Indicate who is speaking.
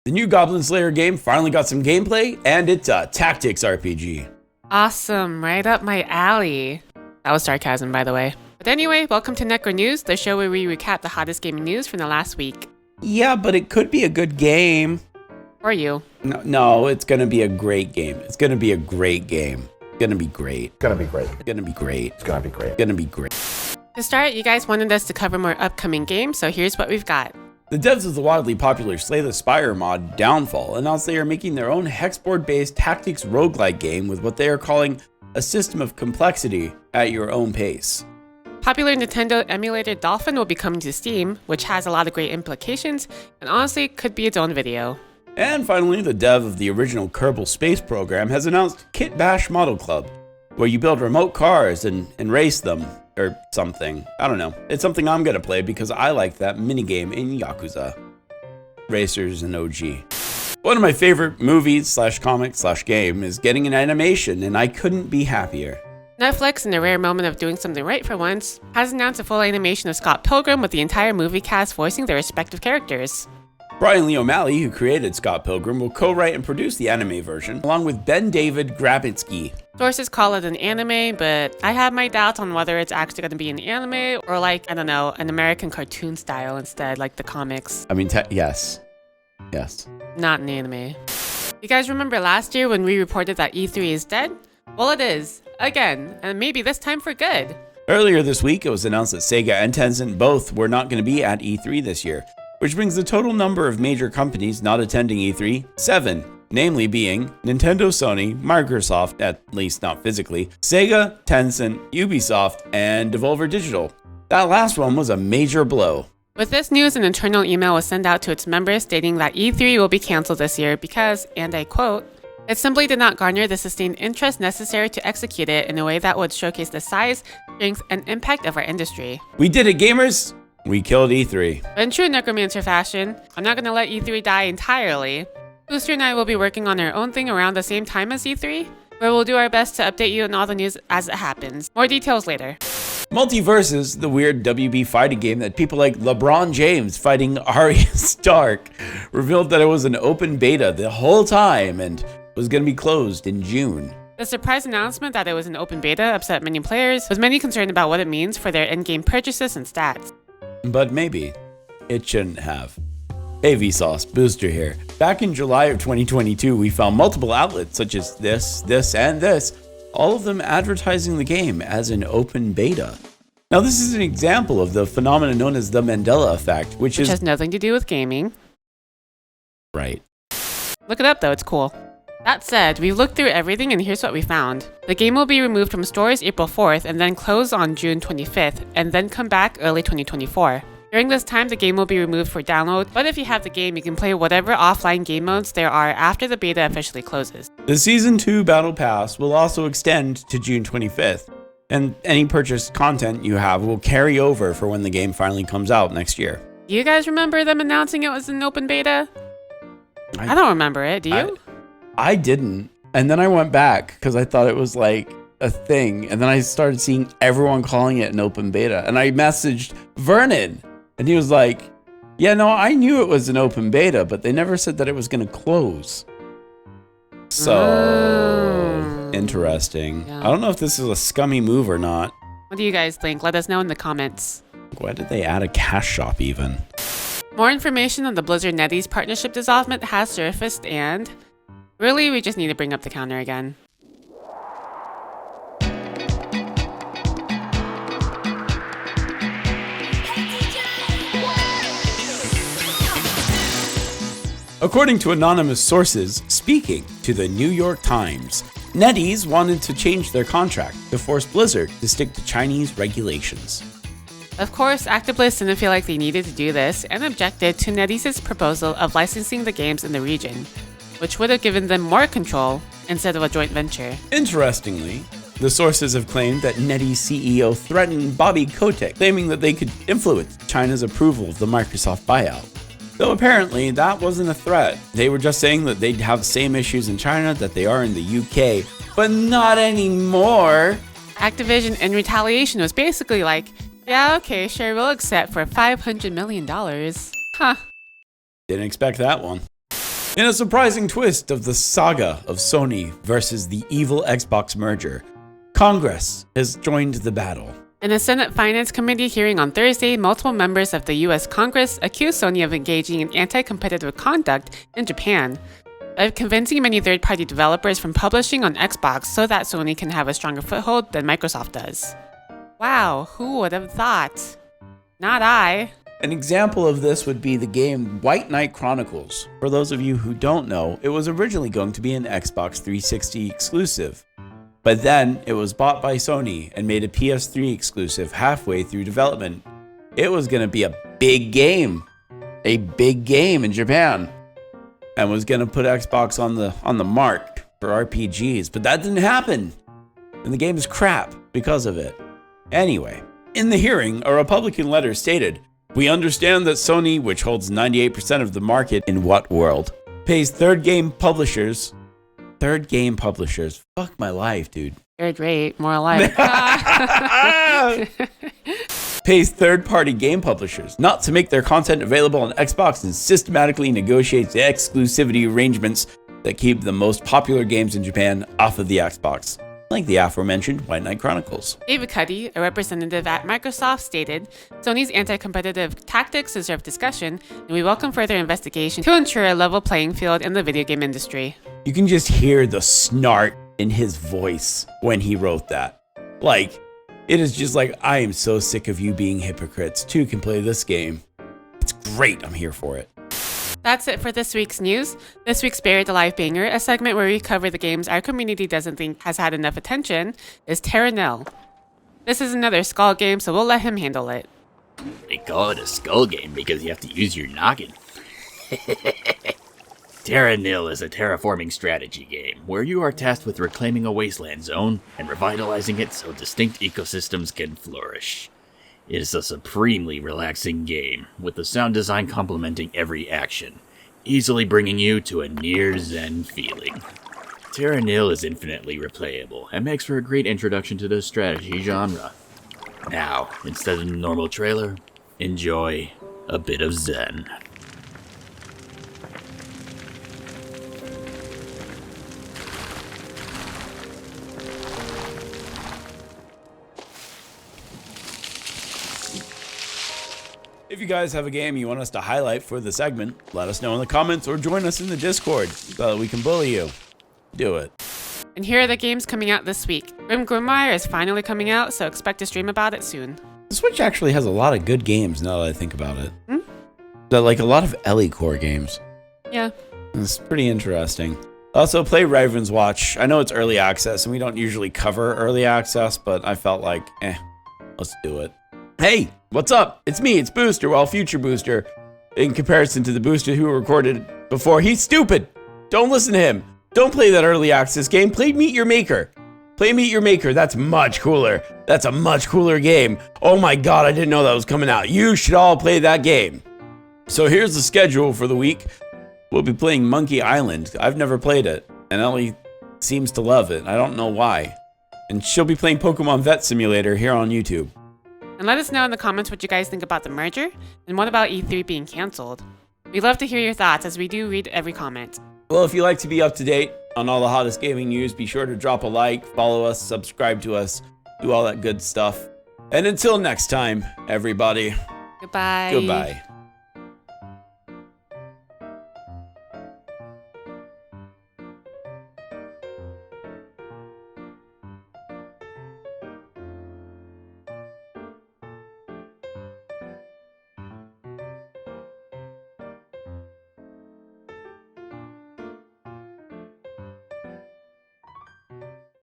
Speaker 1: The new Goblin Slayer game finally got some gameplay, and it's a tactics RPG.
Speaker 2: Awesome, right up my alley. That was sarcasm, by the way. But anyway, welcome to NecroNews, the show where we recap the hottest gaming news from the last week.
Speaker 1: Yeah, but it could be a good game.
Speaker 2: Or you.
Speaker 1: No, it's gonna be a great game. It's gonna be a great game. It's gonna be great.
Speaker 3: Gonna be great.
Speaker 1: It's gonna be great.
Speaker 3: It's gonna be great.
Speaker 1: It's gonna be great.
Speaker 2: To start, you guys wanted us to cover more upcoming games, so here's what we've got.
Speaker 1: The devs of the wildly popular Slay the Spire mod, Downfall, announced they are making their own hexboard-based tactics roguelike game with what they are calling a system of complexity at your own pace.
Speaker 2: Popular Nintendo emulator Dolphin will be coming to Steam, which has a lot of great implications, and honestly could be its own video.
Speaker 1: And finally, the dev of the original Kerbal Space program has announced Kit Bash Model Club, where you build remote cars and race them, or something. I don't know. It's something I'm gonna play because I like that minigame in Yakuza. Racers and OG. One of my favorite movies / comics / game is getting an animation, and I couldn't be happier.
Speaker 2: Netflix, in a rare moment of doing something right for once, has announced a full animation of Scott Pilgrim with the entire movie cast voicing their respective characters.
Speaker 1: Brian Lee O'Malley, who created Scott Pilgrim, will co-write and produce the anime version, along with Ben David Grabitsky.
Speaker 2: Sources call it an anime, but I have my doubts on whether it's actually going to be an anime or like, I don't know, an American cartoon style instead, like the comics.
Speaker 1: I mean, yes. Yes.
Speaker 2: Not an anime. You guys remember last year when we reported that E3 is dead? Well, it is. Again, and maybe this time for good.
Speaker 1: Earlier this week, it was announced that Sega and Tencent both were not going to be at E3 this year, which brings the total number of major companies not attending E3 7, namely being Nintendo, Sony, Microsoft, at least not physically, Sega, Tencent, Ubisoft, and Devolver Digital. That last one was a major blow.
Speaker 2: With this news, an internal email was sent out to its members stating that E3 will be cancelled this year because, and I quote, "It simply did not garner the sustained interest necessary to execute it in a way that would showcase the size, strength, and impact of our industry."
Speaker 1: We did it, gamers! We killed E3.
Speaker 2: But in true Necromancer fashion, I'm not going to let E3 die entirely. Booster and I will be working on our own thing around the same time as E3, where we'll do our best to update you on all the news as it happens. More details later.
Speaker 1: Multiversus, the weird WB fighting game that people like LeBron James fighting Arya Stark, revealed that it was an open beta the whole time and was going to be closed in June.
Speaker 2: The surprise announcement that it was an open beta upset many players, with many concerned about what it means for their in-game purchases and stats.
Speaker 1: But maybe it shouldn't have. Hey Vsauce, Booster here. Back in July of 2022, we found multiple outlets such as this, and this, all of them advertising the game as an open beta. Now this is an example of the phenomenon known as the Mandela effect, which
Speaker 2: has nothing to do with gaming.
Speaker 1: Right.
Speaker 2: Look it up though, it's cool. That said, we've looked through everything and here's what we found. The game will be removed from stores April 4th and then close on June 25th and then come back early 2024. During this time, the game will be removed for download, but if you have the game, you can play whatever offline game modes there are after the beta officially closes.
Speaker 1: The Season 2 Battle Pass will also extend to June 25th, and any purchased content you have will carry over for when the game finally comes out next year.
Speaker 2: Do you guys remember them announcing it was an open beta? I don't remember it, do you?
Speaker 1: I didn't. And then I went back because I thought it was like a thing. And then I started seeing everyone calling it an open beta. And I messaged Vernon and he was like, yeah, no, I knew it was an open beta, but they never said that it was going to close. So interesting.
Speaker 2: Yeah.
Speaker 1: I don't know if this is a scummy move or not.
Speaker 2: What do you guys think? Let us know in the comments.
Speaker 1: Why did they add a cash shop even?
Speaker 2: More information on the Blizzard Netease partnership dissolvement has surfaced and really, we just need to bring up the counter again.
Speaker 1: According to anonymous sources speaking to the New York Times, Netease wanted to change their contract to force Blizzard to stick to Chinese regulations.
Speaker 2: Of course, ActiBliz didn't feel like they needed to do this and objected to Netease's proposal of licensing the games in the region, which would have given them more control instead of a joint venture.
Speaker 1: Interestingly, the sources have claimed that Netease CEO threatened Bobby Kotick, claiming that they could influence China's approval of the Microsoft buyout. Though apparently that wasn't a threat. They were just saying that they'd have the same issues in China that they are in the UK, but not anymore.
Speaker 2: Activision in retaliation was basically like, yeah, okay, sure, we'll accept for $500 million. Huh.
Speaker 1: Didn't expect that one. In a surprising twist of the saga of Sony versus the evil Xbox merger, Congress has joined the battle.
Speaker 2: In a Senate Finance Committee hearing on Thursday, multiple members of the U.S. Congress accused Sony of engaging in anti-competitive conduct in Japan, of convincing many third-party developers from publishing on Xbox so that Sony can have a stronger foothold than Microsoft does. Wow, who would have thought? Not I.
Speaker 1: An example of this would be the game White Knight Chronicles. For those of you who don't know, it was originally going to be an Xbox 360 exclusive. But then it was bought by Sony and made a PS3 exclusive halfway through development. It was going to be a big game in Japan, and was going to put Xbox on the mark for RPGs, but that didn't happen. And the game is crap because of it. Anyway, in the hearing, a Republican letter stated, "We understand that Sony, which holds 98% of the market in what world, pays third game publishers, fuck my life, dude.
Speaker 2: Third rate, more like.
Speaker 1: Pays third-party game publishers not to make their content available on Xbox and systematically negotiates exclusivity arrangements that keep the most popular games in Japan off of the Xbox, like the aforementioned White Knight Chronicles."
Speaker 2: David Cuddy, a representative at Microsoft, stated, "Sony's anti-competitive tactics deserve discussion, and we welcome further investigation to ensure a level playing field in the video game industry."
Speaker 1: You can just hear the snort in his voice when he wrote that. Like, it is just like, I am so sick of you being hypocrites. Two can play this game. It's great. I'm here for it.
Speaker 2: That's it for this week's news. This week's Buried Alive Banger, a segment where we cover the games our community doesn't think has had enough attention, is Elle. This is another skull game, so we'll let him handle it.
Speaker 3: They call it a skull game because you have to use your noggin. Nil is a terraforming strategy game where you are tasked with reclaiming a wasteland zone and revitalizing it so distinct ecosystems can flourish. It is a supremely relaxing game, with the sound design complementing every action, easily bringing you to a near zen feeling. Nil is infinitely replayable and makes for a great introduction to the strategy genre. Now, instead of the normal trailer, enjoy a bit of zen.
Speaker 1: If you guys have a game you want us to highlight for the segment, let us know in the comments or join us in the Discord so that we can bully you. Do it.
Speaker 2: And here are the games coming out this week. GrimGrimoire is finally coming out, so expect to stream about it soon.
Speaker 1: The Switch actually has a lot of good games now that I think about it. Like a lot of Elle core games.
Speaker 2: Yeah.
Speaker 1: It's pretty interesting. Also, play Raven's Watch. I know it's early access, and we don't usually cover early access, but I felt like, let's do it. Hey, what's up? It's me, it's Booster, well, Future Booster. In comparison to the Booster who recorded before, he's stupid. Don't listen to him. Don't play that early access game. Play Meet Your Maker. Play Meet Your Maker. That's much cooler. That's a much cooler game. Oh my god, I didn't know that was coming out. You should all play that game. So here's the schedule for the week. We'll be playing Monkey Island. I've never played it, and Ellie seems to love it. I don't know why. And she'll be playing Pokemon Vet Simulator here on YouTube.
Speaker 2: And let us know in the comments what you guys think about the merger, and what about E3 being canceled. We'd love to hear your thoughts, as we do read every comment.
Speaker 1: Well, if you like to be up to date on all the hottest gaming news, be sure to drop a like, follow us, subscribe to us, do all that good stuff. And until next time, everybody.
Speaker 2: Goodbye.
Speaker 1: Goodbye.